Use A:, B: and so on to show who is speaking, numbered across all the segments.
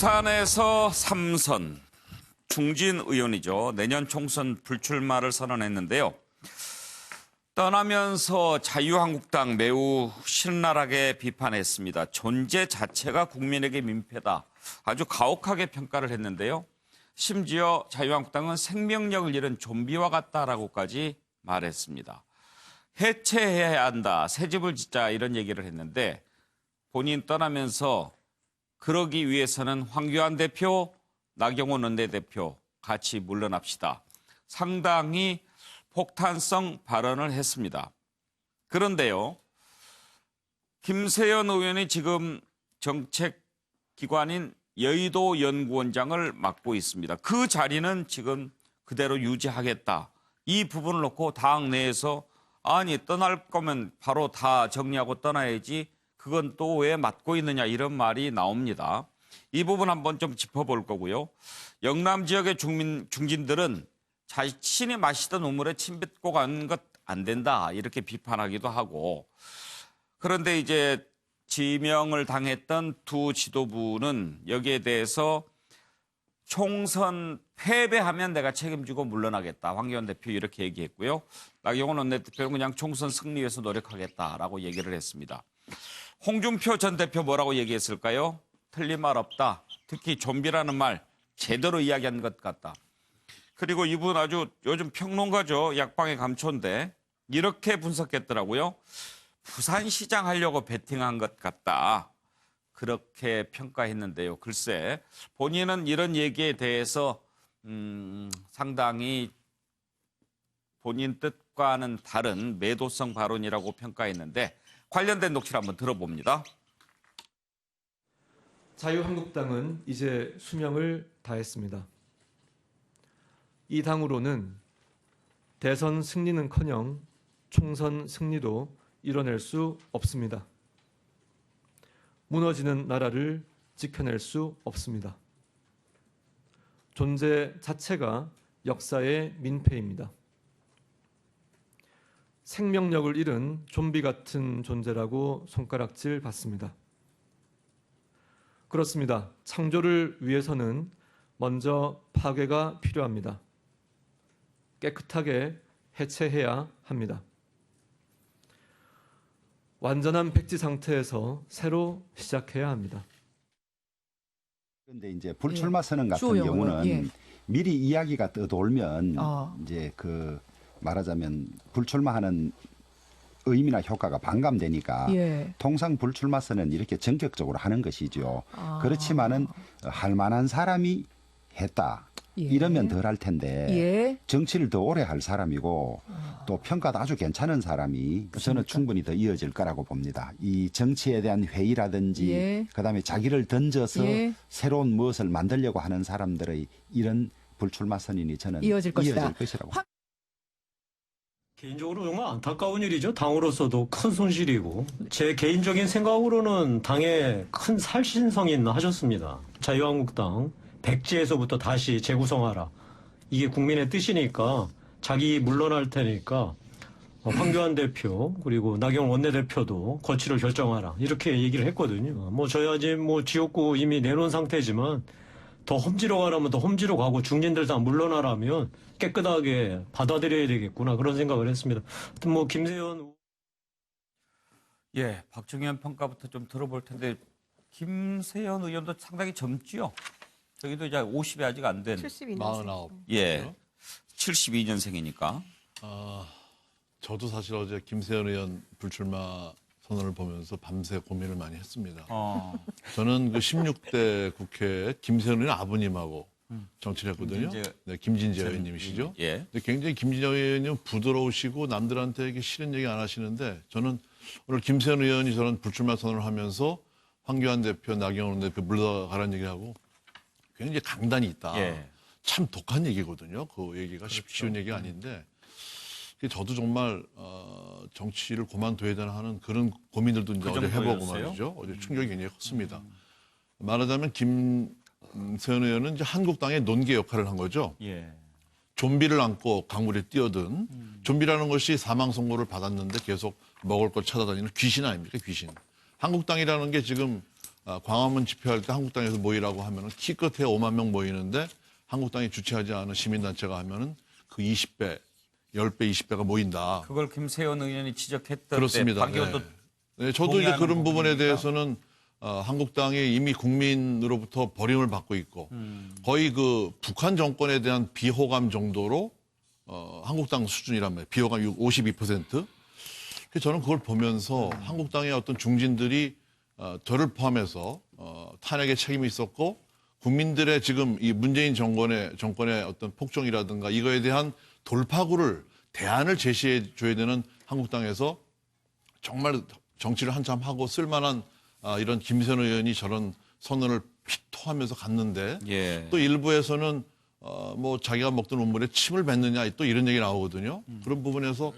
A: 부산에서 3선, 중진 의원이죠. 내년 총선 불출마를 선언했는데요. 떠나면서 자유한국당 매우 신랄하게 비판했습니다. 존재 자체가 국민에게 민폐다. 아주 가혹하게 평가를 했는데요. 심지어 자유한국당은 생명력을 잃은 좀비와 같다라고까지 말했습니다. 해체해야 한다, 새 집을 짓자 이런 얘기를 했는데 본인 떠나면서 그러기 위해서는 황교안 대표, 나경원 원내대표 같이 물러납시다. 상당히 폭탄성 발언을 했습니다. 그런데요, 김세연 의원이 지금 정책기관인 여의도 연구원장을 맡고 있습니다. 그 자리는 지금 그대로 유지하겠다. 이 부분을 놓고 당 내에서 아니 떠날 거면 바로 다 정리하고 떠나야지 그건 또 왜 맡고 있느냐 이런 말이 나옵니다. 이 부분 한번 좀 짚어볼 거고요. 영남 지역의 중진들은 자신이 마시던 우물에 침 뱉고 간 것 안 된다 이렇게 비판하기도 하고, 그런데 이제 지명을 당했던 두 지도부는 여기에 대해서 총선 패배하면 내가 책임지고 물러나겠다. 황교안 대표 이렇게 얘기했고요. 나경원 원내대표는 그냥 총선 승리 위해서 노력하겠다라고 얘기를 했습니다. 홍준표 전 대표 뭐라고 얘기했을까요? 틀린 말 없다. 특히 좀비라는 말 제대로 이야기한 것 같다. 그리고 이분 아주 요즘 평론가죠. 약방의 감초인데 이렇게 분석했더라고요. 부산시장 하려고 베팅한 것 같다. 그렇게 평가했는데요. 글쎄, 본인은 이런 얘기에 대해서 상당히 본인 뜻과는 다른 매도성 발언이라고 평가했는데 관련된 녹취를 한번 들어봅니다.
B: 자유한국당은 이제 수명을 다했습니다. 이 당으로는 대선 승리는커녕 총선 승리도 이뤄낼 수 없습니다. 무너지는 나라를 지켜낼 수 없습니다. 존재 자체가 역사의 민폐입니다. 생명력을 잃은 좀비 같은 존재라고 손가락질 받습니다. 그렇습니다. 창조를 위해서는 먼저 파괴가 필요합니다. 깨끗하게 해체해야 합니다. 완전한 백지 상태에서 새로 시작해야 합니다.
C: 그런데 이제 불출마 선언 같은 경우는 미리 이야기가 떠돌면 이제 그 말하자면 불출마하는 의미나 효과가 반감되니까 통상 불출마 선언은 이렇게 전격적으로 하는 것이죠. 그렇지만은 할 만한 사람이 했다. 이러면 덜 할 텐데 정치를 더 오래 할 사람이고 또 평가도 아주 괜찮은 사람이 저는 충분히 더 이어질 거라고 봅니다. 이 정치에 대한 회의라든지 그다음에 자기를 던져서 새로운 무엇을 만들려고 하는 사람들의 이런 불출마 선언이 저는 이어질 것이라고.
D: 개인적으로 정말 안타까운 일이죠. 당으로서도 큰 손실이고 제 개인적인 생각으로는 당에 큰 살신성인 하셨습니다. 자유한국당 백지에서부터 다시 재구성하라. 이게 국민의 뜻이니까 자기 물러날 테니까 황교안 대표 그리고 나경원 원내대표도 거취를 결정하라. 이렇게 얘기를 했거든요. 뭐 저희 아직 뭐 지역구 이미 내놓은 상태지만 더 험지로 가라면 더 험지로 가고 중진들 다 물러나라면 깨끗하게 받아들여야 되겠구나 그런 생각을 했습니다. 하여튼 뭐 김세연
A: 박정현 평가부터 좀 들어볼 텐데 김세연 의원도 상당히 젊지요. 저기도 이제 50이 아직 안 된
E: 49.
A: 72년생이니까.
E: 저도 사실 어제 김세연 의원 불출마 선언을 보면서 밤새 고민을 많이 했습니다. 저는 그 16대 국회에 김세연 의원 아버님하고 정치를 했거든요. 김진재 의원님이시죠. 근데 굉장히 김진재 의원님 부드러우시고 남들한테 이렇게 싫은 얘기 안 하시는데 저는 오늘 김세연 의원이 저는 불출마 선언을 하면서 황교안 대표, 나경원 대표 물러가라는 얘기를 하고 굉장히 강단이 있다. 참 독한 얘기거든요. 그 얘기가 쉬운 얘기가 아닌데 저도 정말 정치를 그만둬야 되나 하는 그런 고민들도 이제 어제 해보고 말이죠. 어제 충격이 굉장히 컸습니다. 말하자면 김세연 의원은 이제 한국당의 논개 역할을 한 거죠. 좀비를 안고 강물에 뛰어든 좀비라는 것이 사망 선고를 받았는데 계속 먹을 걸 찾아다니는 귀신 아닙니까? 귀신. 한국당이라는 게 지금 광화문 집회할 때 한국당에서 모이라고 하면은 키끝에 5만 명 모이는데 한국당이 주최하지 않은 시민단체가 하면은 그 20배, 10배, 20배가 모인다.
A: 그걸 김세현 의원이 지적했던
E: 그렇습니다.
A: 때 박의원도
E: 네, 저도 이제
A: 동의하는
E: 그런 부분에
A: 부분입니까?
E: 대해서는 한국당이 이미 국민으로부터 버림을 받고 있고 거의 그 북한 정권에 대한 비호감 정도로 한국당 수준이란 말이에요. 비호감 52%. 그래서 저는 그걸 보면서 한국당의 어떤 중진들이 저를 포함해서 탄핵에 책임이 있었고 국민들의 지금 이 문재인 정권의 어떤 폭정이라든가 이거에 대한 돌파구를 대안을 제시해 줘야 되는 한국당에서 정말 정치를 한참 하고 쓸만한 이런 김세현 의원이 저런 선언을 피토하면서 갔는데
A: 예.
E: 또 일부에서는 뭐 자기가 먹던 온물에 침을 뱉느냐 또 이런 얘기 나오거든요. 그런 부분에서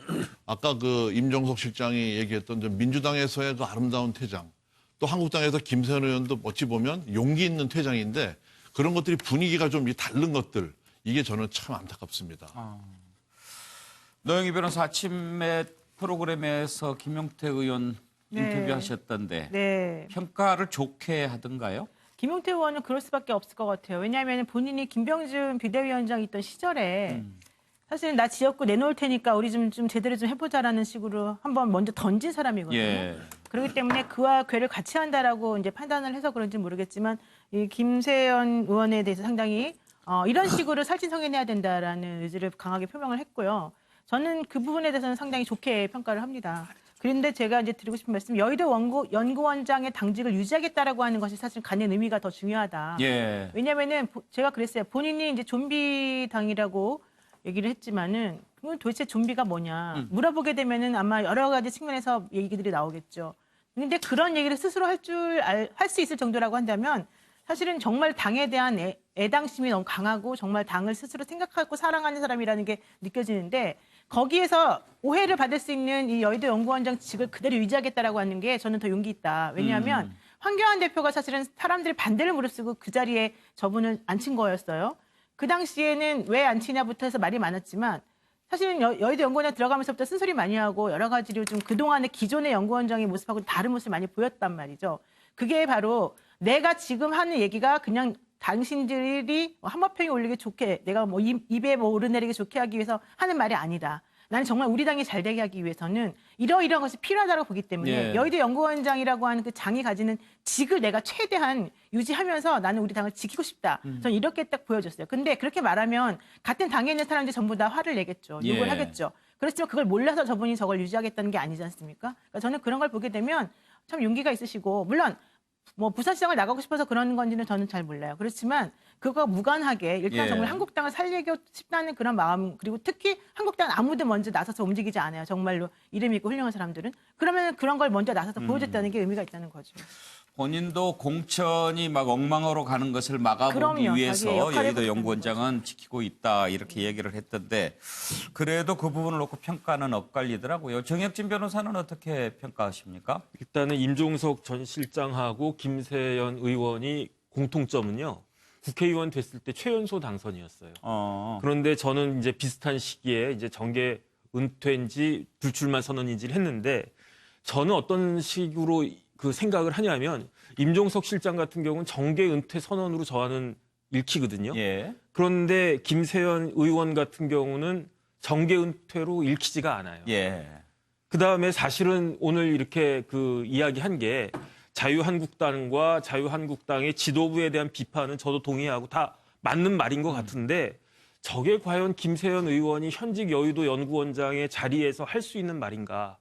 E: 아까 그 임종석 실장이 얘기했던 저 민주당에서의 그 아름다운 퇴장 또 한국당에서 김세현 의원도 어찌 보면 용기 있는 퇴장인데 그런 것들이 분위기가 좀 다른 것들 이게 저는 참 안타깝습니다.
A: 노영희 변호사 아침에 프로그램에서 김용태 의원
F: 네.
A: 인터뷰하셨던데
F: 네.
A: 평가를 좋게 하던가요?
F: 김용태 의원은 그럴 수밖에 없을 것 같아요. 왜냐하면 본인이 김병준 비대위원장이 있던 시절에 사실 나 지역구 내놓을 테니까 우리 좀 제대로 좀 해보자라는 식으로 한번 먼저 던진 사람이거든요.
A: 예.
F: 그렇기 때문에 그와 괴를 같이 한다라고 이제 판단을 해서 그런지 모르겠지만 이 김세연 의원에 대해서 상당히 이런 식으로 살찐성인해야 된다라는 의지를 강하게 표명을 했고요. 저는 그 부분에 대해서는 상당히 좋게 평가를 합니다. 그런데 제가 이제 드리고 싶은 말씀, 여의도 연구원장의 당직을 유지하겠다라고 하는 것이 사실 갖는 의미가 더 중요하다.
A: 예.
F: 왜냐면은 제가 그랬어요. 본인이 이제 좀비 당이라고 얘기를 했지만은 그건 도대체 좀비가 뭐냐 물어보게 되면은 아마 여러 가지 측면에서 얘기들이 나오겠죠. 근데 그런 얘기를 스스로 할 수 있을 정도라고 한다면 사실은 정말 당에 대한 애당심이 너무 강하고 정말 당을 스스로 생각하고 사랑하는 사람이라는 게 느껴지는데 거기에서 오해를 받을 수 있는 이 여의도 연구원장직을 그대로 유지하겠다라고 하는 게 저는 더 용기 있다. 왜냐하면 황교안 대표가 사실은 사람들이 반대를 무릅쓰고 그 자리에 저분을 앉힌 거였어요. 그 당시에는 왜 앉히냐부터 해서 말이 많았지만 사실은 여의도 연구원에 들어가면서부터 쓴소리 많이 하고 여러 가지로 좀 그동안의 기존의 연구원장의 모습하고 다른 모습을 많이 보였단 말이죠. 그게 바로 내가 지금 하는 얘기가 그냥 당신들이 한마평에 올리기 좋게 내가 뭐 입에 뭐 오르내리기 좋게 하기 위해서 하는 말이 아니다. 나는 정말 우리 당이 잘 되게 하기 위해서는 이러이러한 것이 필요하다고 보기 때문에
A: 예.
F: 여의도 연구원장이라고 하는 그 장이 가지는 직을 내가 최대한 유지하면서 나는 우리 당을 지키고 싶다. 저는 이렇게 딱 보여줬어요. 근데 그렇게 말하면 같은 당에 있는 사람들이 전부 다 화를 내겠죠. 욕을
A: 예.
F: 하겠죠. 그렇지만 그걸 몰라서 저분이 저걸 유지하겠다는 게 아니지 않습니까? 그러니까 저는 그런 걸 보게 되면 참 용기가 있으시고 물론 뭐 부산시장을 나가고 싶어서 그런 건지는 저는 잘 몰라요. 그렇지만 그거 무관하게 일단
A: 예.
F: 정말 한국당을 살리고 싶다는 그런 마음 그리고 특히 한국당은 아무도 먼저 나서서 움직이지 않아요. 정말로 이름 있고 훌륭한 사람들은. 그러면 그런 걸 먼저 나서서 보여줬다는 게 의미가 있다는 거죠.
A: 본인도 공천이 막 엉망으로 가는 것을 막아보기
F: 그럼요. 자기의
A: 위해서
F: 역할을
A: 여의도
F: 해보겠다는
A: 연구원장은 지키고 있다 이렇게 얘기를 했던데 그래도 그 부분을 놓고 평가는 엇갈리더라고요. 정혁진 변호사는 어떻게 평가하십니까?
G: 일단은 임종석 전 실장하고 김세연 의원이 공통점은요. 국회의원 됐을 때 최연소 당선이었어요. 그런데 저는 이제 비슷한 시기에 이제 정계 은퇴인지 불출마 선언인지를 했는데 저는 어떤 식으로 그 생각을 하냐면 임종석 실장 같은 경우는 정계 은퇴 선언으로 저와는 읽히거든요.
A: 예.
G: 그런데 김세연 의원 같은 경우는 정계 은퇴로 읽히지가 않아요.
A: 예.
G: 그다음에 사실은 오늘 이렇게 그 이야기한 게 자유한국당과 자유한국당의 지도부에 대한 비판은 저도 동의하고 다 맞는 말인 것 같은데 저게 과연 김세연 의원이 현직 여의도 연구원장의 자리에서 할 수 있는 말인가?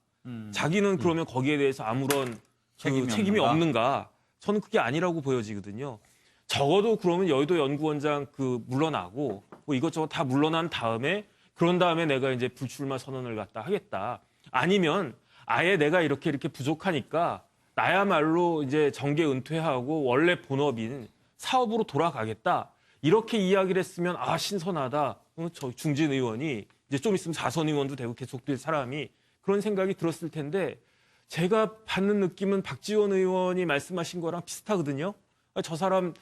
G: 자기는 그러면 거기에 대해서 아무런 책임이 없는가? 저는 그게 아니라고 보여지거든요. 적어도 그러면 여의도 연구원장 물러나고 뭐 이것저것 다 물러난 다음에 그런 다음에 내가 이제 불출마 선언을 갖다 하겠다. 아니면 아예 내가 이렇게 부족하니까 나야말로 이제 정계 은퇴하고 원래 본업인 사업으로 돌아가겠다. 이렇게 이야기를 했으면 아 신선하다. 저 중진 의원이 이제 좀 있으면 4선 의원도 되고 계속될 사람이 그런 생각이 들었을 텐데 제가 받는 느낌은 박지원 의원이 말씀하신 거랑 비슷하거든요. 저 사람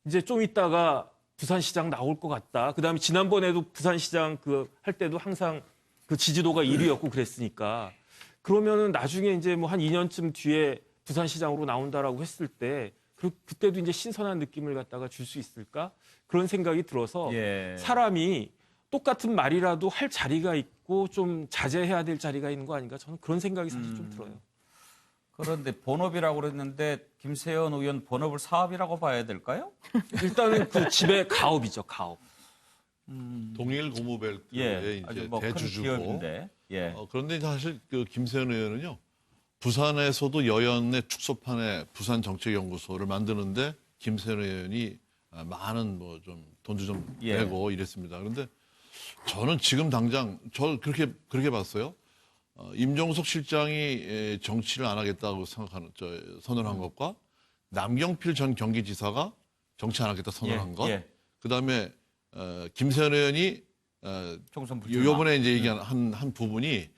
G: 이제 좀 있다가 부산시장 나올 것 같다. 그다음에 지난번에도 부산시장 할 때도 항상 그 지지도가 1위였고 그랬으니까 그러면은 나중에 이제 뭐 한 2년쯤 뒤에 부산시장으로 나온다라고 했을 때 그때도 이제 신선한 느낌을 갖다가 줄 수 있을까? 그런 생각이 들어서
A: 예.
G: 사람이 똑같은 말이라도 할 자리가 있고 좀 자제해야 될 자리가 있는 거 아닌가? 저는 그런 생각이 사실 좀 들어요.
A: 그런데 본업이라고 그랬는데 김세연 의원 본업을 사업이라고 봐야 될까요?
G: 일단은 그 집의 가업이죠, 가업.
E: 동일 고무벨트의
A: 예, 아주
E: 이제
A: 뭐큰
E: 대주주고.
A: 기업인데. 예.
E: 그런데 사실 그 김세현 의원은요, 부산에서도 여연의 축소판에 부산 정책연구소를 만드는데 김세현 의원이 많은 뭐 좀 돈도 좀
A: 예.
E: 내고 이랬습니다. 그런데 저는 지금 당장 저 그렇게 봤어요. 임종석 실장이 정치를 안 하겠다고 생각하는 선언한 것과 남경필 전 경기지사가 정치 안 하겠다 선언한
A: 예,
E: 것,
A: 예.
E: 그다음에 김세현 의원이
A: 총선 불출마.
E: 요번에 이제 얘기한 한 부분이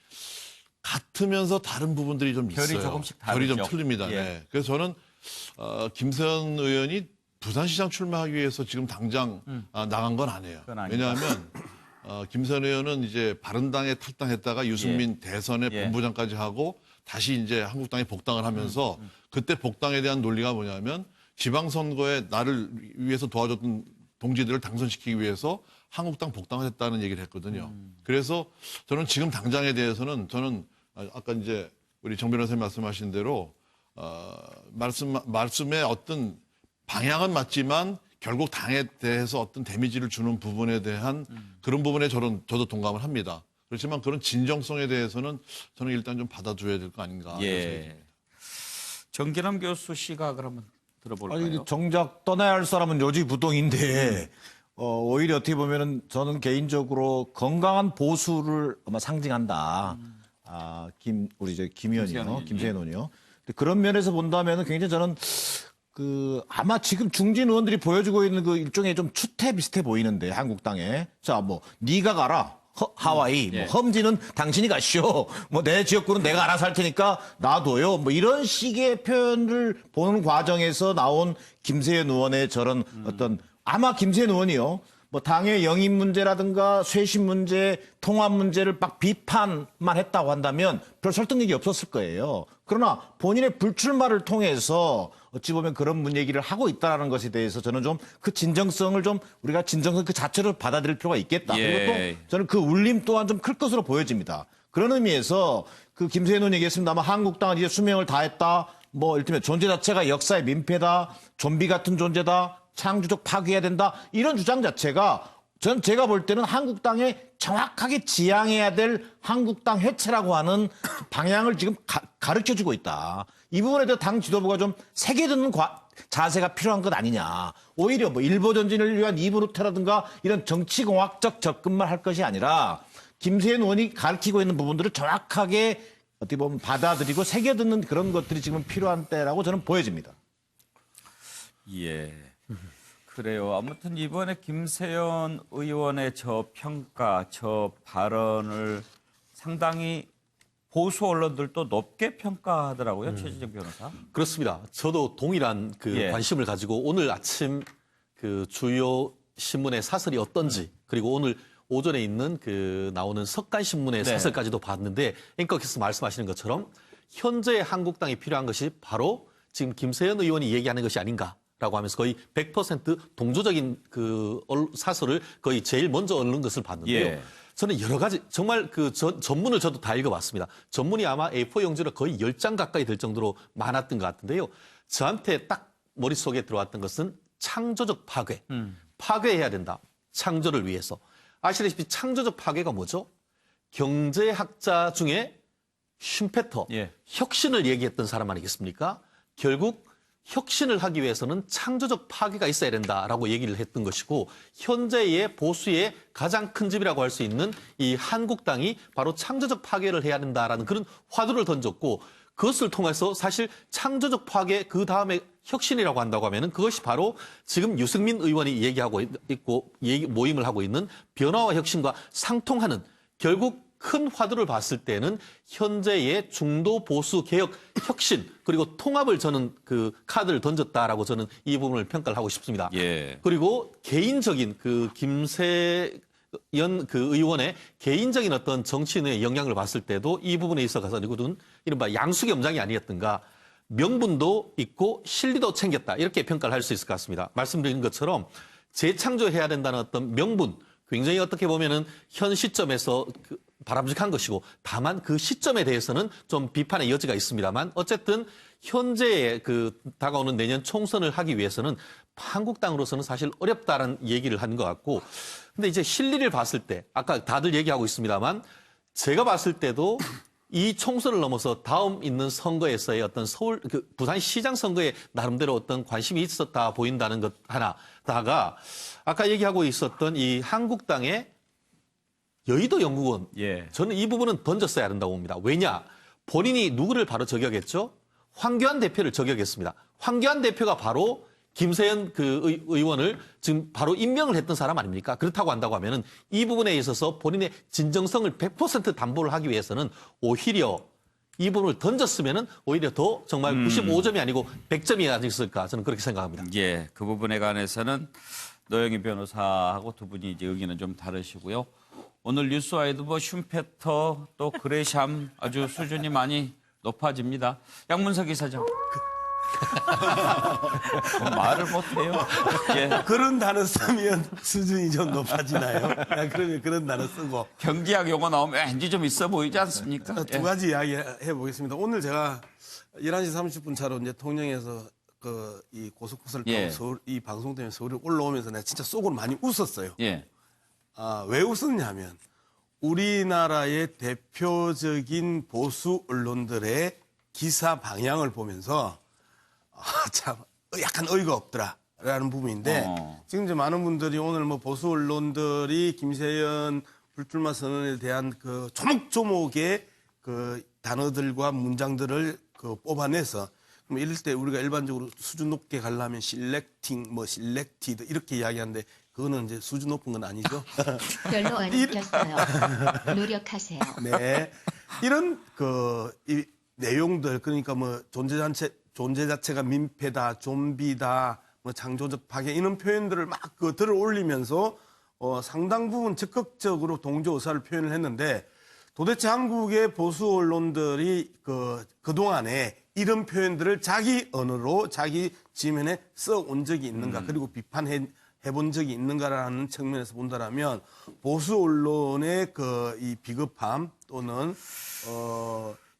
E: 같으면서 다른 부분들이 좀
A: 결이
E: 있어요.
A: 조금씩
E: 결이 좀
A: 다르죠.
E: 틀립니다.
A: 예.
E: 네. 그래서 저는 김세현 의원이 부산시장 출마하기 위해서 지금 당장 나간 건 아니에요.
A: 그건 아니다.
E: 왜냐하면 김세현 의원은 이제 바른당에 탈당했다가 유승민 대선에
A: 예.
E: 본부장까지 하고 다시 이제 한국당에 복당을 하면서 그때 복당에 대한 논리가 뭐냐면 지방선거에 나를 위해서 도와줬던 동지들을 당선시키기 위해서 한국당 복당을 했다는 얘기를 했거든요. 그래서 저는 지금 당장에 대해서는 저는 아까 이제 우리 정 변호사님 말씀하신 대로 말씀의 어떤 방향은 맞지만 결국 당에 대해서 어떤 데미지를 주는 부분에 대한 그런 부분에 저도 동감을 합니다. 그렇지만 그런 진정성에 대해서는 저는 일단 좀 받아줘야 될 거 아닌가.
A: 예. 정기남 교수 시각을 한번 들어볼까요?
H: 아니, 정작 떠나야 할 사람은 요지부동인데 오히려 어떻게 보면은 저는 개인적으로 건강한 보수를 아마 상징한다. 우리 김 의원이요, 김세현 의원이요. 그런 면에서 본다면은 굉장히 저는 아마 지금 중진 의원들이 보여주고 있는 그 일종의 좀 추태 비슷해 보이는데 한국당에 자 뭐 네가 가라. 하와이,
A: 예.
H: 뭐 험지는 당신이 가시오. 뭐 내 지역구는 내가 알아서 할 테니까 놔둬요. 뭐 이런 식의 표현을 보는 과정에서 나온 김세현 의원의 저런 어떤 아마 김세현 의원이요. 뭐 당의 영입 문제라든가 쇄신 문제, 통합 문제를 막 비판만 했다고 한다면 별 설득력이 없었을 거예요. 그러나 본인의 불출마를 통해서 어찌 보면 그런 얘기를 하고 있다는 것에 대해서 저는 좀 그 진정성을 좀 우리가 진정성 그 자체를 받아들일 필요가 있겠다.
A: 예.
H: 그리고 또 저는 그 울림 또한 좀 클 것으로 보여집니다. 그런 의미에서 그 김세현 의원 얘기했습니다. 아마 한국당은 이제 수명을 다했다. 뭐 이를테면 존재 자체가 역사의 민폐다. 좀비 같은 존재다. 창조적 파괴해야 된다. 이런 주장 자체가 전 제가 볼 때는 한국당에 정확하게 지향해야 될 한국당 해체라고 하는 방향을 지금 가르쳐주고 있다. 이 부분에 대해서 당 지도부가 좀 새겨듣는 자세가 필요한 것 아니냐. 오히려 뭐 일보 전진을 위한 이부 루트라든가 이런 정치공학적 접근만 할 것이 아니라 김세현 의원이 가르치고 있는 부분들을 정확하게 어떻게 보면 받아들이고 새겨듣는 그런 것들이 지금 필요한 때라고 저는 보여집니다.
A: 예. 그래요. 아무튼 이번에 김세연 의원의 저 평가, 저 발언을 상당히 보수 언론들도 높게 평가하더라고요. 최진정 변호사.
I: 그렇습니다. 저도 동일한
A: 예.
I: 관심을 가지고 오늘 아침 그 주요 신문의 사설이 어떤지 그리고 오늘 오전에 있는 나오는 석간신문의
A: 네.
I: 사설까지도 봤는데 앵커께서 말씀하시는 것처럼 현재 한국당이 필요한 것이 바로 지금 김세연 의원이 얘기하는 것이 아닌가라고 하면서 거의 100% 동조적인 사설을 거의 제일 먼저 얻는 것을 봤는데요.
A: 예.
I: 저는 여러 가지 정말 전문을 저도 다 읽어봤습니다. 전문이 아마 A4 용지로 거의 10장 가까이 될 정도로 많았던 것 같은데요. 저한테 딱 머릿속에 들어왔던 것은 창조적 파괴. 파괴해야 된다. 창조를 위해서. 아시다시피 창조적 파괴가 뭐죠? 경제학자 중에 슈페터,
A: 예.
I: 혁신을 얘기했던 사람 아니겠습니까? 결국 혁신을 하기 위해서는 창조적 파괴가 있어야 된다라고 얘기를 했던 것이고 현재의 보수의 가장 큰 집이라고 할 수 있는 이 한국당이 바로 창조적 파괴를 해야 된다라는 그런 화두를 던졌고 그것을 통해서 사실 창조적 파괴 그 다음에 혁신이라고 한다고 하면은 그것이 바로 지금 유승민 의원이 얘기하고 있고 모임을 하고 있는 변화와 혁신과 상통하는 결국 큰 화두를 봤을 때는 현재의 중도 보수 개혁 혁신 그리고 통합을 저는 그 카드를 던졌다라고 저는 이 부분을 평가를 하고 싶습니다.
A: 예.
I: 그리고 개인적인 김세연 의원의 개인적인 어떤 정치인의 영향을 봤을 때도 이 부분에 있어서는 이른바 양수겸장이 아니었던가. 명분도 있고 실리도 챙겼다. 이렇게 평가를 할 수 있을 것 같습니다. 말씀드린 것처럼 재창조해야 된다는 어떤 명분, 굉장히 어떻게 보면은 현 시점에서 바람직한 것이고, 다만 그 시점에 대해서는 좀 비판의 여지가 있습니다만, 어쨌든 현재의 다가오는 내년 총선을 하기 위해서는 한국당으로서는 사실 어렵다는 얘기를 한 것 같고, 근데 이제 실리를 봤을 때, 아까 다들 얘기하고 있습니다만, 제가 봤을 때도 이 총선을 넘어서 다음 있는 선거에서의 어떤 부산시장 선거에 나름대로 어떤 관심이 있었다 보인다는 것 하나다가, 아까 얘기하고 있었던 이 한국당의 여의도 연구원, 저는 이 부분은 던졌어야 한다고 봅니다. 왜냐? 본인이 누구를 바로 저격했죠? 황교안 대표를 저격했습니다. 황교안 대표가 바로 김세연 의원을 지금 바로 임명을 했던 사람 아닙니까? 그렇다고 한다고 하면은 이 부분에 있어서 본인의 진정성을 100% 담보를 하기 위해서는 오히려 이 부분을 던졌으면은 오히려 더 정말 95점이 아니고 100점이 아니었을까, 저는 그렇게 생각합니다.
A: 예, 그 부분에 관해서는 노영희 변호사하고 두 분이 이제 의견은 좀 다르시고요. 오늘 뉴스와에도 뭐 슈페터 또 그레샴 아주 수준이 많이 높아집니다. 양문석 이사장. 말을 못해요. 예.
J: 그런 단어 쓰면 수준이 좀 높아지나요? 그러면 그런 단어 쓰고.
A: 경제학 용어 나오면 왠지 좀 있어 보이지 않습니까?
J: 두 가지 이야기 해보겠습니다. 오늘 제가 11시 30분 차로 이제 통영에서 이 고속버스를 타고 서울, 이 방송 때문에 서울에 올라오면서 내가 진짜 속으로 많이 웃었어요.
A: 예.
J: 왜 웃었냐면 우리나라의 대표적인 보수 언론들의 기사 방향을 보면서 참 약간 어이가 없더라라는 부분인데 지금 이제 많은 분들이 오늘 뭐 보수 언론들이 김세연 불출마 선언에 대한 조목조목의 단어들과 문장들을 뽑아내서 그럼 이럴 때 우리가 일반적으로 수준 높게 가려면 실렉팅, 실렉티드 이렇게 이야기하는데 그거는 이제 수준 높은 건 아니죠.
K: 별로 안 웃겼어요. 노력하세요.
J: 네, 이런 이 내용들 그러니까 뭐 존재 자체가 민폐다, 좀비다, 뭐 창조적 파괴 이런 표현들을 막 들어 올리면서 상당 부분 적극적으로 동조 의사를 표현을 했는데 도대체 한국의 보수 언론들이 그동안에 이런 표현들을 자기 언어로 자기 지면에 써온 적이 있는가 그리고 비판해 본 적이 있는가라는 측면에서 본다라면 보수 언론의 이 비겁함 또는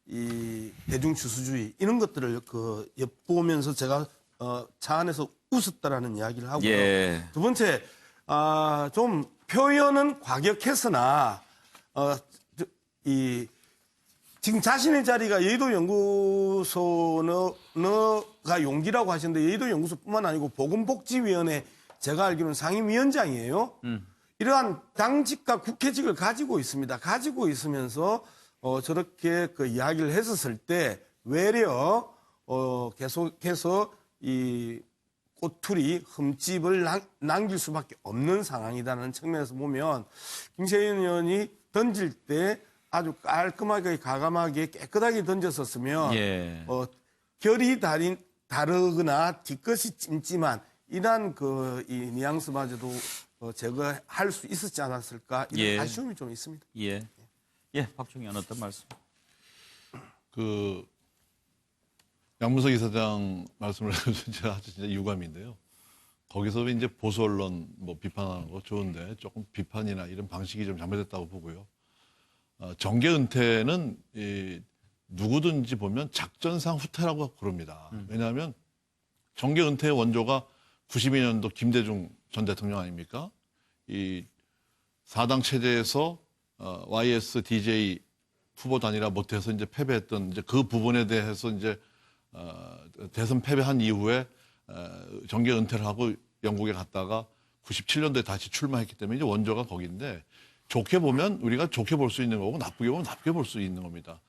J: 이 대중 주수주의 이런 것들을 엿보면서 제가 차 안에서 웃었다라는 이야기를 하고요.
A: 예.
J: 두 번째 좀 표현은 과격했으나 지금 자신의 자리가 여의도 연구소가 용기라고 하시는데 여의도 연구소뿐만 아니고 보건복지위원회 제가 알기로는 상임위원장이에요. 이러한 당직과 국회직을 가지고 있습니다. 가지고 있으면서 저렇게 이야기를 했었을 때 외려 계속해서 이 꼬투리 흠집을 남길 수밖에 없는 상황이라는 측면에서 보면 김세연 의원이 던질 때 아주 깔끔하게 가감하게 깨끗하게 던졌었으면 결이 다르거나 뒤끝이 찜찜한 이러한 이 뉘앙스마저도 제거할 수 있었지 않았을까 이런 아쉬움이 좀 있습니다.
A: 예, 박종현 어떤 말씀?
E: 양문석 이사장 말씀을 제가 아주 진짜 유감인데요. 거기서 이제 보수 언론 비판하는 거 좋은데 조금 비판이나 이런 방식이 좀 잘못됐다고 보고요. 정계 은퇴는 누구든지 보면 작전상 후퇴라고 그럽니다. 왜냐하면 정계 은퇴의 원조가 92년도 김대중 전 대통령 아닙니까? 이 4당 체제에서 YS, DJ 후보 단일화 못해서 이제 패배했던 이제 그 부분에 대해서 이제 대선 패배한 이후에 정계 은퇴를 하고 영국에 갔다가 97년도에 다시 출마했기 때문에 이제 원조가 거기인데 좋게 보면 우리가 좋게 볼 수 있는 거고 나쁘게 보면 나쁘게 볼 수 있는 겁니다.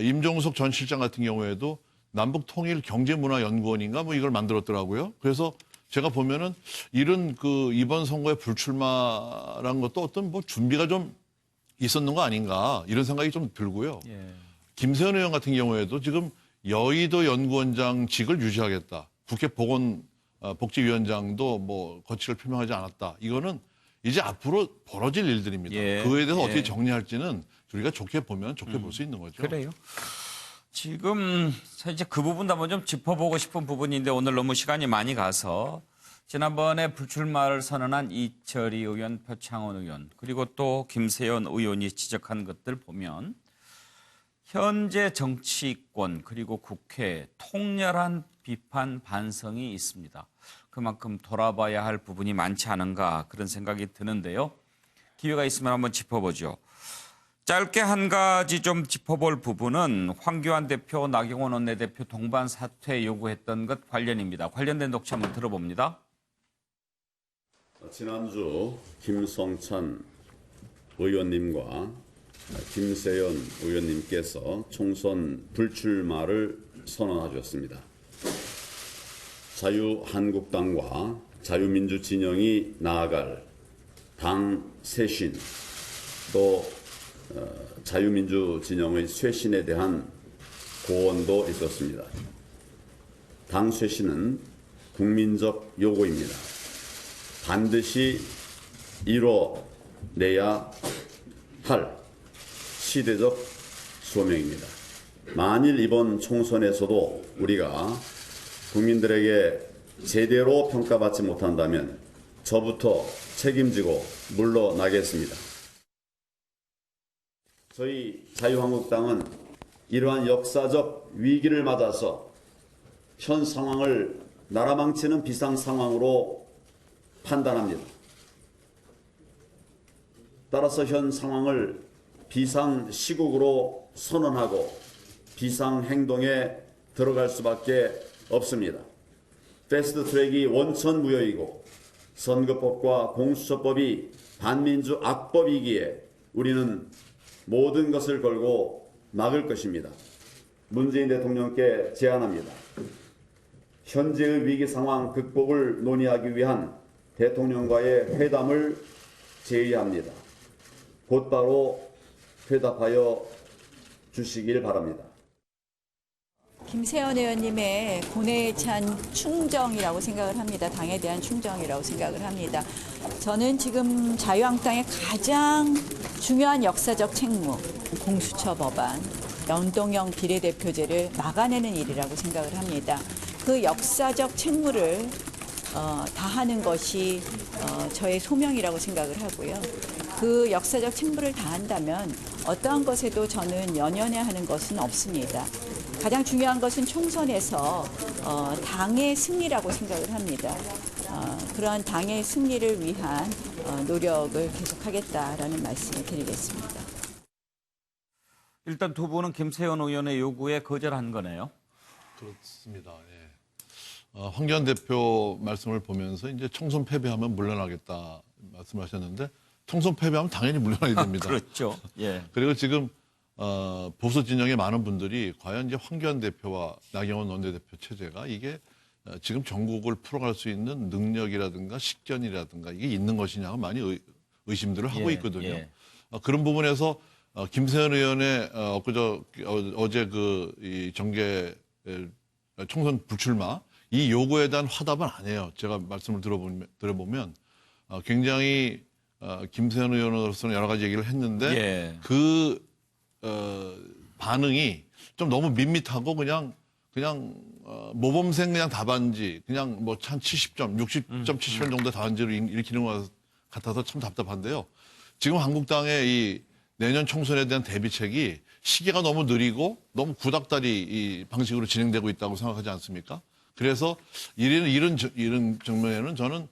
E: 임종석 전 실장 같은 경우에도 남북통일경제문화연구원인가 이걸 만들었더라고요. 그래서 제가 보면은 이런 이번 선거에 불출마라는 것도 어떤 준비가 좀 있었는 거 아닌가 이런 생각이 좀 들고요. 김세연 의원 같은 경우에도 지금 여의도 연구원장직을 유지하겠다. 국회 보건복지위원장도 거취를 표명하지 않았다. 이거는 이제 앞으로 벌어질 일들입니다. 그거에 대해서 어떻게 정리할지는 우리가 좋게 보면 좋게 볼 수 있는 거죠.
A: 그래요. 지금 사실 그 부분도 한번 좀 짚어보고 싶은 부분인데 오늘 너무 시간이 많이 가서 지난번에 불출마를 선언한 이철희 의원, 표창원 의원 그리고 또 김세연 의원이 지적한 것들 보면 현재 정치권 그리고 국회에 통렬한 비판 반성이 있습니다. 그만큼 돌아봐야 할 부분이 많지 않은가 그런 생각이 드는데요. 기회가 있으면 한번 짚어보죠. 짧게 한 가지 좀 짚어볼 부분은 황교안 대표, 나경원 원내대표 동반 사퇴 요구했던 것 관련입니다. 관련된 녹취 한번 들어봅니다.
L: 지난주 김성찬 의원님과 김세연 의원님께서 총선 불출마를 선언하셨습니다. 자유한국당과 자유민주 진영이 나아갈 당 쇄신 또 자유민주 진영의 쇄신에 대한 고언도 있었습니다. 당 쇄신은 국민적 요구입니다. 반드시 이뤄내야 할 시대적 소명입니다. 만일 이번 총선에서도 우리가 국민들에게 제대로 평가받지 못한다면 저부터 책임지고 물러나겠습니다. 저희 자유한국당은 이러한 역사적 위기를 맞아서 현 상황을 나라 망치는 비상 상황으로 판단합니다. 따라서 현 상황을 비상 시국으로 선언하고 비상 행동에 들어갈 수밖에 없습니다. 패스트 트랙이 원천 무효이고 선거법과 공수처법이 반민주 악법이기에 우리는 모든 것을 걸고 막을 것입니다. 문재인 대통령께 제안합니다. 현재의 위기 상황 극복을 논의하기 위한 대통령과의 회담을 제의합니다. 곧바로 회답하여 주시길 바랍니다.
M: 김세연 의원님의 고뇌에 찬 충정이라고 생각을 합니다. 당에 대한 충정이라고 생각을 합니다. 저는 지금 자유한국당의 가장 중요한 역사적 책무, 공수처 법안, 연동형 비례대표제를 막아내는 일이라고 생각을 합니다. 그 역사적 책무를 다하는 것이 저의 소명이라고 생각을 하고요. 그 역사적 책무를 다한다면 어떠한 것에도 저는 연연해하는 것은 없습니다. 가장 중요한 것은 총선에서 당의 승리라고 생각을 합니다. 그러한 당의 승리를 위한 노력을 계속하겠다라는 말씀을 드리겠습니다.
A: 일단 두 분은 김세연 의원의 요구에 거절한 거네요.
E: 그렇습니다. 예. 황교안 대표 말씀을 보면서 이제 총선 패배하면 물러나겠다 말씀하셨는데 총선 패배하면 당연히 물러나야 됩니다.
A: 그렇죠. 예.
E: 그리고 지금 보수 진영의 많은 분들이 과연 이제 황교안 대표와 나경원 원내대표 체제가 이게 지금 전국을 풀어갈 수 있는 능력이라든가 식견이라든가 이게 있는 것이냐 많이 의심들을 하고 있거든요.
A: 예.
E: 그런 부분에서 김세연 의원의 어제 이 정계 총선 불출마 이 요구에 대한 화답은 아니에요. 제가 말씀을 들어보면 굉장히 김세연 의원으로서는 여러 가지 얘기를 했는데
A: 예.
E: 그 반응이 좀 너무 밋밋하고 그냥 모범생 그냥 답안지 그냥 뭐 한 70점, 60점, 70점 정도 답안지를 일으키는 것 같아서 참 답답한데요. 지금 한국당의 이 내년 총선에 대한 대비책이 시기가 너무 느리고 너무 구닥다리 이 방식으로 진행되고 있다고 생각하지 않습니까? 그래서 이런 정면에는 저는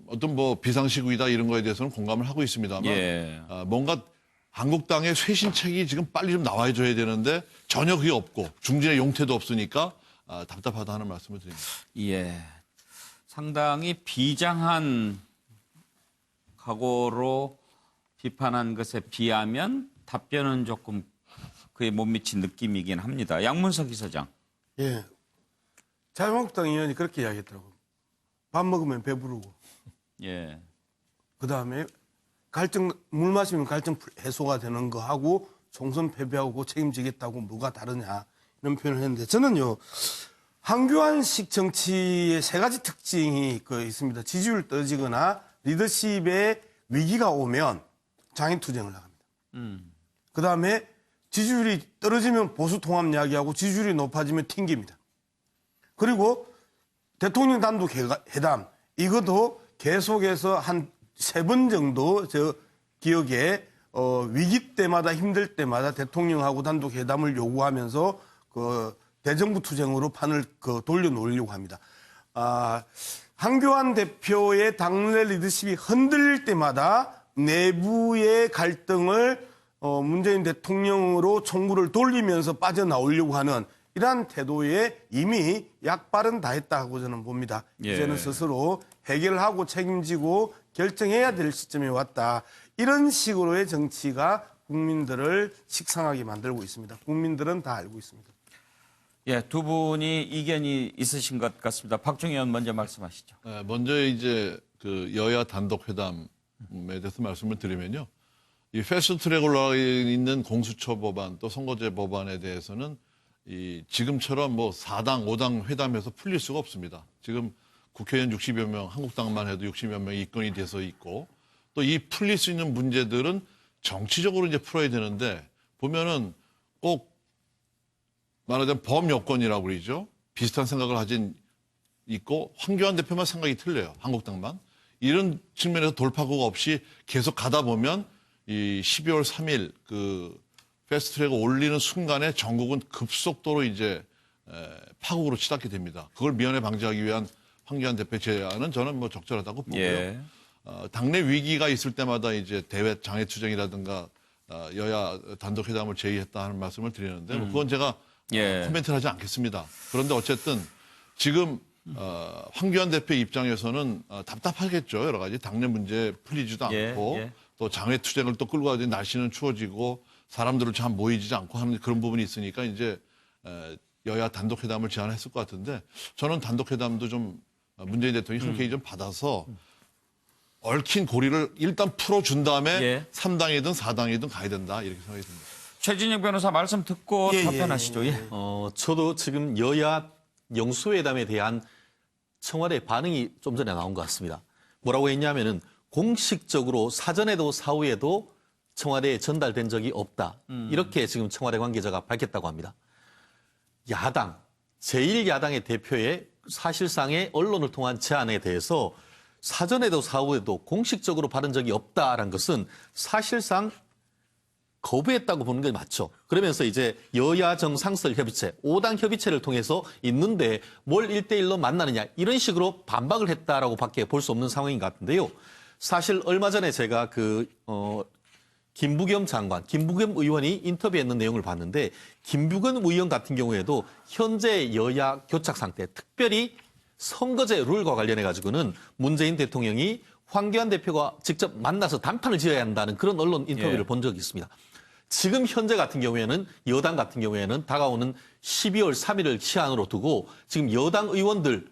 E: 어떤 뭐 비상시국이다 이런 거에 대해서는 공감을 하고 있습니다만
A: 예.
E: 뭔가 한국당의 쇄신책이 지금 빨리 좀 나와줘야 되는데 전혀 그게 없고 중진의 용태도 없으니까 답답하다 하는 말씀을 드립니다.
A: 예. 상당히 비장한 각오로 비판한 것에 비하면 답변은 조금 그에 못 미친 느낌이긴 합니다. 양문석 이사장.
J: 예. 자유한국당 의원이 그렇게 이야기했더라고요. 밥 먹으면 배부르고.
A: 예.
J: 그다음에 물 마시면 갈증 해소가 되는 거 하고 총선 패배하고 책임지겠다고 뭐가 다르냐 이런 표현을 했는데 저는요 황교안식 정치의 세 가지 특징이 있습니다. 지지율 떨어지거나 리더십에 위기가 오면 장애투쟁을 나갑니다. 그다음에 지지율이 떨어지면 보수 통합 이야기하고 지지율이 높아지면 튕깁니다. 그리고 대통령 단독 회담 이것도 계속해서 한 3번 정도 저 기억에 위기 때마다 힘들 때마다 대통령하고 단독 회담을 요구하면서 그 대정부 투쟁으로 판을 돌려놓으려고 합니다. 황교안 대표의 당내 리더십이 흔들릴 때마다 내부의 갈등을 문재인 대통령으로 총구를 돌리면서 빠져나오려고 하는 이러한 태도에 이미 약발은 다 했다고 저는 봅니다.
A: 예.
J: 이제는 스스로 해결하고 책임지고 결정해야 될 시점에 왔다. 이런 식으로의 정치가 국민들을 식상하게 만들고 있습니다. 국민들은 다 알고 있습니다.
A: 예, 두 분이 이견이 있으신 것 같습니다. 박종희 의원 먼저 말씀하시죠.
E: 네, 먼저 이제 그 여야 단독 회담에 대해서 말씀을 드리면요. 이 패스트트랙 올라가 있는 공수처 법안 또 선거제 법안에 대해서는 이 지금처럼 뭐 4당, 5당 회담해서 풀릴 수가 없습니다. 지금 국회의원 60여 명, 한국당만 해도 60여 명이 입건이 돼서 있고 또 이 풀릴 수 있는 문제들은 정치적으로 이제 풀어야 되는데 보면은 꼭 말하자면 범여권이라고 그러죠. 비슷한 생각을 가진 있고 황교안 대표만 생각이 틀려요. 한국당만. 이런 측면에서 돌파구가 없이 계속 가다 보면 이 12월 3일 그 패스트트랙을 올리는 순간에 전국은 급속도로 이제 파국으로 치닫게 됩니다. 그걸 미연에 방지하기 위한 황교안 대표 제안은 저는 뭐 적절하다고 보고요.
A: 예.
E: 당내 위기가 있을 때마다 이제 대외 장애 투쟁이라든가 여야 단독 회담을 제의했다 하는 말씀을 드리는데 뭐 그건 제가
A: 예.
E: 코멘트를 하지 않겠습니다. 그런데 어쨌든 지금 황교안 대표 입장에서는 답답하겠죠. 여러 가지 당내 문제 풀리지도 않고
A: 예.
E: 또 장외 투쟁을 또 끌고 가야 날씨는 추워지고 사람들을 잘 모이지 않고 하는 그런 부분이 있으니까 이제 여야 단독 회담을 제안했을 것 같은데 저는 단독 회담도 좀 문재인 대통령이 흔쾌히 좀 받아서 얽힌 고리를 일단 풀어준 다음에
A: 예.
E: 3당이든 4당이든 가야 된다 이렇게 생각이 듭니다.
A: 최진영 변호사 말씀 듣고 답변하시죠. 예.
I: 저도 지금 여야 영수회담에 대한 청와대 반응이 좀 전에 나온 것 같습니다. 뭐라고 했냐면은 공식적으로 사전에도 사후에도 청와대에 전달된 적이 없다. 이렇게 지금 청와대 관계자가 밝혔다고 합니다. 야당, 제1야당의 대표의 사실상의 언론을 통한 제안에 대해서 사전에도 사후에도 공식적으로 받은 적이 없다라는 것은 사실상 거부했다고 보는 게 맞죠. 그러면서 이제 여야 정상설 협의체, 5당 협의체를 통해서 있는데 뭘 1대1로 만나느냐 이런 식으로 반박을 했다라고 밖에 볼 수 없는 상황인 것 같은데요. 사실 얼마 전에 제가 김부겸 장관, 김부겸 의원이 인터뷰했는 내용을 봤는데 김부겸 의원 같은 경우에도 현재 여야 교착 상태, 특별히 선거제 룰과 관련해 가지고는 문재인 대통령이 황교안 대표가 직접 만나서 담판을 지어야 한다는 그런 언론 인터뷰를 본 적이 있습니다. 지금 현재 같은 경우에는 여당 같은 경우에는 다가오는 12월 3일을 시한으로 두고 지금 여당 의원들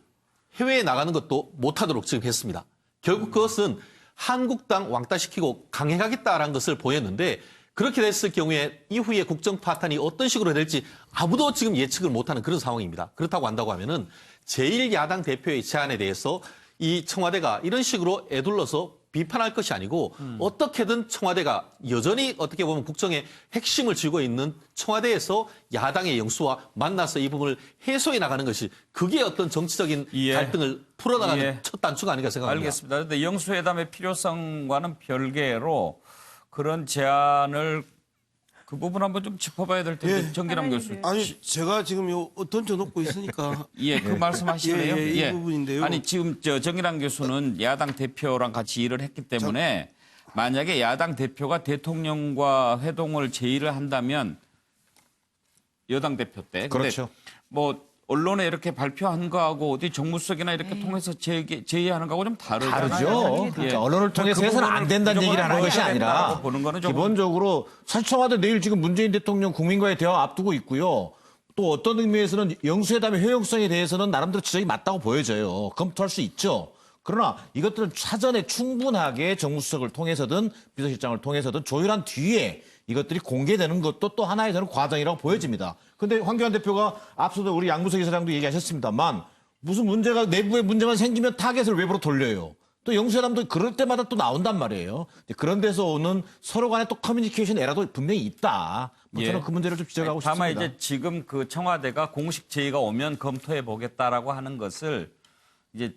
I: 해외에 나가는 것도 못하도록 지금 했습니다. 결국 그것은 한국당 왕따시키고 강행하겠다라는 것을 보였는데 그렇게 됐을 경우에 이후에 국정 파탄이 어떤 식으로 될지 아무도 지금 예측을 못하는 그런 상황입니다. 그렇다고 한다고 하면은 제1야당 대표의 제안에 대해서 이 청와대가 이런 식으로 애둘러서 비판할 것이 아니고 어떻게든 청와대가 여전히 어떻게 보면 국정의 핵심을 쥐고 있는 청와대에서 야당의 영수와 만나서 이 부분을 해소해 나가는 것이 그게 어떤 정치적인 갈등을 풀어나가는 첫 단추가 아닌가 생각합니다.
A: 알겠습니다. 그런데 영수회담의 필요성과는 별개로 그런 제안을 그 부분 한번 좀 짚어봐야 될 텐데 정기남 교수.
J: 아니 제가 지금 던져놓고 있으니까
A: 예, 그 말씀하실래요?
J: 이 부분인데요.
A: 아니 지금 정기남 교수는 야당 대표랑 같이 일을 했기 때문에 만약에 야당 대표가 대통령과 회동을 제의를 한다면 여당 대표 때
H: 그렇죠.
A: 뭐 언론에 이렇게 발표한 거하고 어디 정무수석이나 이렇게 통해서 제의하는 거하고 좀 다르잖아요.
H: 다르죠.
A: 예.
H: 그러니까 언론을 통해서
A: 그
H: 해서는 안 된다는 얘기를 하는 것이 아니라
A: 보는 거는 좀
H: 기본적으로 사실 청와대 내일 지금 문재인 대통령 국민과의 대화 앞두고 있고요. 또 어떤 의미에서는 영수회담의 효용성에 대해서는 나름대로 지적이 맞다고 보여져요. 검토할 수 있죠. 그러나 이것들은 사전에 충분하게 정무수석을 통해서든 비서실장을 통해서든 조율한 뒤에 이것들이 공개되는 것도 또 하나의 저는 과정이라고 보여집니다. 그런데 황교안 대표가 앞서도 우리 양무석 이사장도 얘기하셨습니다만 무슨 문제가 내부에 문제만 생기면 타겟을 외부로 돌려요. 또 영수회담도 그럴 때마다 또 나온단 말이에요. 그런 데서 오는 서로 간의 또 커뮤니케이션 에러도 분명히 있다. 뭐 저는 그 문제를 좀 지적하고
A: 다만
H: 싶습니다.
A: 이제 지금 그 청와대가 공식 제의가 오면 검토해 보겠다라고 하는 것을 이제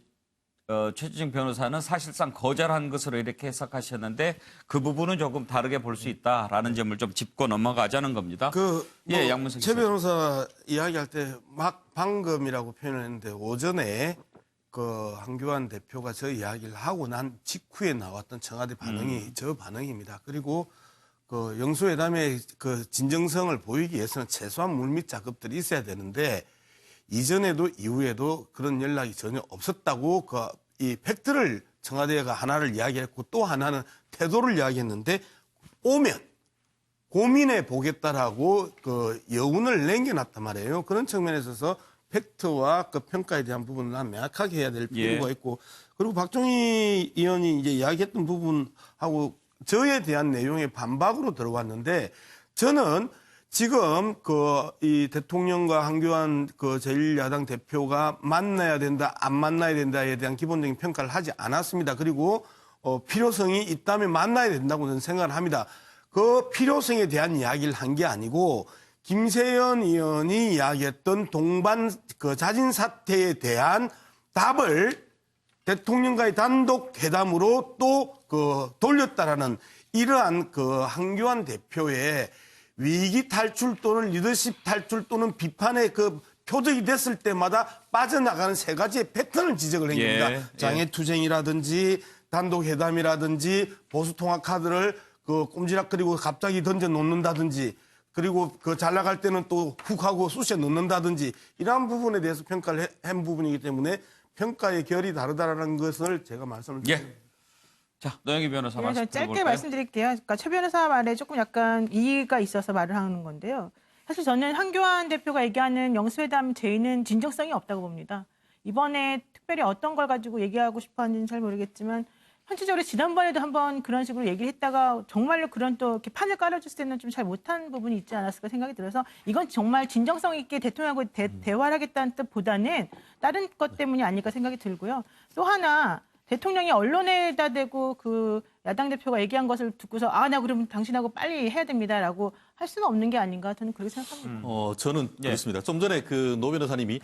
A: 최지중 변호사는 사실상 거절한 것으로 이렇게 해석하셨는데 그 부분은 조금 다르게 볼 수 있다라는 점을 좀 짚고 넘어가자는 겁니다. 예, 양문석
J: 최
A: 기자.
J: 변호사 이야기할 때 막 방금이라고 표현을 했는데 오전에 그 한교안 대표가 저 이야기를 하고 난 직후에 나왔던 청와대 반응이 저 반응입니다. 그리고 그 영수회담의 그 진정성을 보이기 위해서는 최소한 물밑 작업들이 있어야 되는데 이전에도 이후에도 그런 연락이 전혀 없었다고 그 이 팩트를 청와대가 하나를 이야기했고 또 하나는 태도를 이야기했는데 오면 고민해 보겠다라고 그 여운을 남겨놨단 말이에요. 그런 측면에 있어서 팩트와 그 평가에 대한 부분은 명확하게 해야 될 필요가 있고 그리고 박종희 의원이 이제 이야기했던 부분하고 저에 대한 내용의 반박으로 들어왔는데 저는 지금 이 대통령과 한교안 그 제1야당 대표가 만나야 된다, 안 만나야 된다에 대한 기본적인 평가를 하지 않았습니다. 그리고 필요성이 있다면 만나야 된다고 저는 생각을 합니다. 그 필요성에 대한 이야기를 한 게 아니고 김세연 의원이 이야기했던 동반 그 자진 사퇴에 대한 답을 대통령과의 단독 회담으로 또 돌렸다라는 이러한 한교안 대표의 위기 탈출 또는 리더십 탈출 또는 비판의 표적이 됐을 때마다 빠져나가는 세 가지의 패턴을 지적을 한 겁니다. 장애투쟁이라든지 단독 회담이라든지 보수 통합 카드를 꼼지락거리고 갑자기 던져 놓는다든지 그리고 잘 나갈 때는 또 훅 하고 쑤셔 넣는다든지 이러한 부분에 대해서 평가를 한 부분이기 때문에 평가의 결이 다르다라는 것을 제가 말씀을 드립니다.
A: 자, 노영희 변호사
F: 네,
A: 말씀
F: 짧게
A: 들어볼까요?
F: 말씀드릴게요. 그러니까 최 변호사 말에 조금 약간 이의가 있어서 말을 하는 건데요. 사실 저는 한교안 대표가 얘기하는 영수회담 제의는 진정성이 없다고 봅니다. 이번에 특별히 어떤 걸 가지고 얘기하고 싶어 하는지는 잘 모르겠지만 현실적으로 지난번에도 한번 그런 식으로 얘기를 했다가 정말로 그런 또 이렇게 판을 깔아줬을 때는 좀 잘 못한 부분이 있지 않았을까 생각이 들어서 이건 정말 진정성 있게 대통령하고 대화를 하겠다는 뜻보다는 다른 것 때문이 아닐까 생각이 들고요. 또 하나 대통령이 언론에다 대고 그 야당 대표가 얘기한 것을 듣고서 나 그럼 당신하고 빨리 해야 됩니다라고 할 수는 없는 게 아닌가 저는 그렇게 생각합니다.
I: 저는 그렇습니다. 좀 전에 노 변호사님이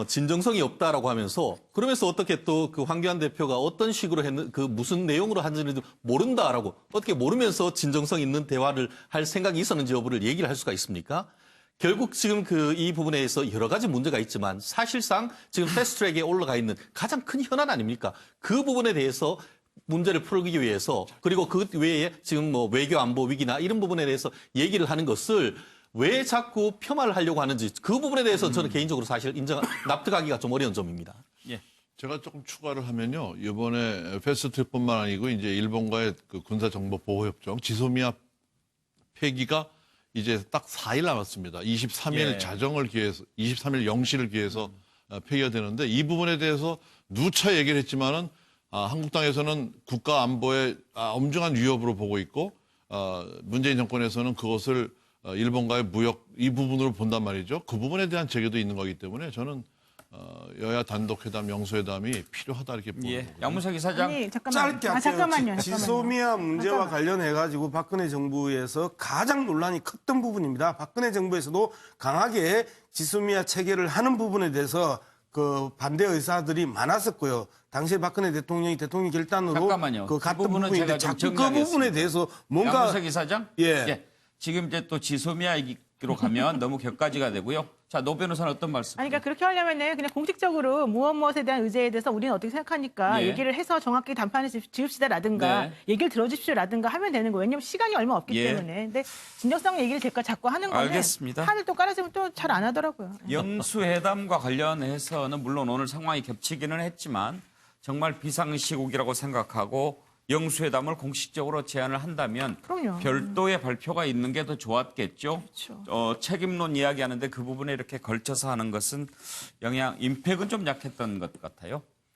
I: 진정성이 없다라고 하면서 그러면서 어떻게 또 그 황교안 대표가 어떤 식으로 무슨 내용으로 한지는 모른다라고 어떻게 모르면서 진정성 있는 대화를 할 생각이 있었는지 여부를 얘기를 할 수가 있습니까? 결국 지금 이 부분에 대해서 여러 가지 문제가 있지만 사실상 지금 패스트트랙에 올라가 있는 가장 큰 현안 아닙니까? 그 부분에 대해서 문제를 풀기 위해서 그리고 그 외에 지금 외교 안보 위기나 이런 부분에 대해서 얘기를 하는 것을 왜 자꾸 폄하를 하려고 하는지 그 부분에 대해서 저는 개인적으로 사실 납득하기가 좀 어려운 점입니다.
E: 제가 조금 추가를 하면요. 이번에 패스트트랙뿐만 아니고 이제 일본과의 그 군사정보보호협정 지소미아 폐기가 이제 딱 4일 남았습니다. 23일 자정을 기해서 23일 0시를 기해서 폐기가 되는데 이 부분에 대해서 누차 얘기를 했지만은 한국당에서는 국가 안보에 엄중한 위협으로 보고 있고 문재인 정권에서는 그것을 일본과의 무역 이 부분으로 본단 말이죠. 그 부분에 대한 제기도 있는 거기 때문에 저는 여야 단독 회담, 영수회담이 필요하다 이렇게 보는 거고요.
A: 양문석 이사장.
F: 아니, 잠깐만요.
J: 짧게
F: 잠깐만요.
J: 지소미아 문제와 관련해가지고 박근혜 정부에서 가장 논란이 컸던 부분입니다. 박근혜 정부에서도 강하게 지소미아 체결을 하는 부분에 대해서 반대 의사들이 많았었고요. 당시에 박근혜 대통령 결단으로
A: 잠깐만요.
J: 갔던
A: 부분은
J: 부분인데
A: 제가 좀
J: 자꾸 그 부분에 대해서 뭔가
A: 양문석 이사장. 지금 이제 또 지소미아 얘기로 가면 너무 격가지가 되고요. 자, 노 변호사는 어떤 말씀?
F: 아니, 그러니까 그렇게 하려면은 그냥 공식적으로 무엇에 대한 의제에 대해서 우리는 어떻게 생각하니까 얘기를 해서 정확히 단판을 지읍시다라든가 얘기를 들어주십시오라든가 하면 되는 거예요. 왜냐하면 시간이 얼마 없기 때문에. 근데 진정성 얘기를 제가 자꾸 하는 거는
A: 알겠습니다.
F: 판을 또 깔아주면 또 잘 안 하더라고요.
A: 영수회담과 관련해서는 물론 오늘 상황이 겹치기는 했지만 정말 비상시국이라고 생각하고 영수회담을 공식적으로 제안을 한다면
F: 그럼요.
A: 별도의 발표가 있는 게 더 좋았겠죠.
F: 그렇죠.
A: 책임론 이야기하는데 그 부분에 이렇게 걸쳐서 하는 것은 임팩은 좀 약했던 것 같아요.